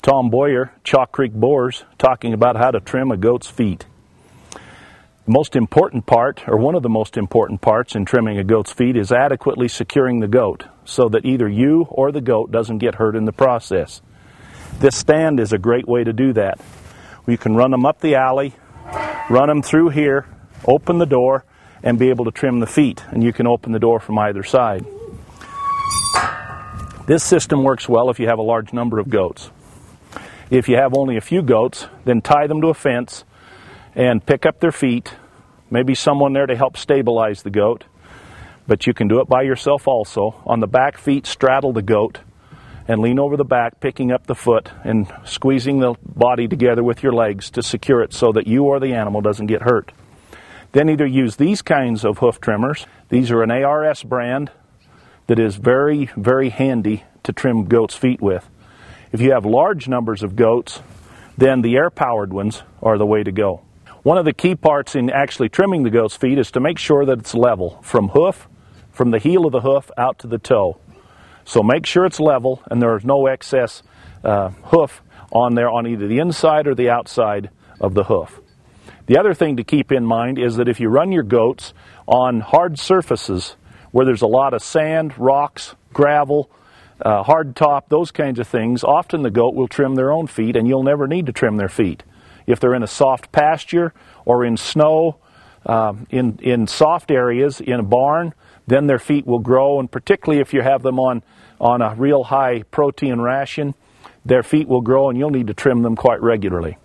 Tom Boyer, Chalk Creek Boars, talking about how to trim a goat's feet. The most important part, or one of the most important parts in trimming a goat's feet, is adequately securing the goat so that either you or the goat doesn't get hurt in the process. This stand is a great way to do that. You can run them up the alley, run them through here, open the door, and be able to trim the feet. And you can open the door from either side. This system works well if you have a large number of goats. If you have only a few goats, then tie them to a fence and pick up their feet. Maybe someone there to help stabilize the goat, but you can do it by yourself also. On the back feet, straddle the goat and lean over the back, picking up the foot and squeezing the body together with your legs to secure it so that you or the animal doesn't get hurt. Then either use these kinds of hoof trimmers. These are an ARS brand that is very, very handy to trim goats' feet with. If you have large numbers of goats, then the air-powered ones are the way to go. One of the key parts in actually trimming the goat's feet is to make sure that it's level from the heel of the hoof out to the toe. So make sure it's level and there is no excess hoof on there on either the inside or the outside of the hoof. The other thing to keep in mind is that if you run your goats on hard surfaces where there's a lot of sand, rocks, gravel, hard top, those kinds of things, often the goat will trim their own feet and you'll never need to trim their feet. If they're in a soft pasture or in snow, in soft areas, in a barn, then their feet will grow, and particularly if you have them on a real high protein ration, their feet will grow and you'll need to trim them quite regularly.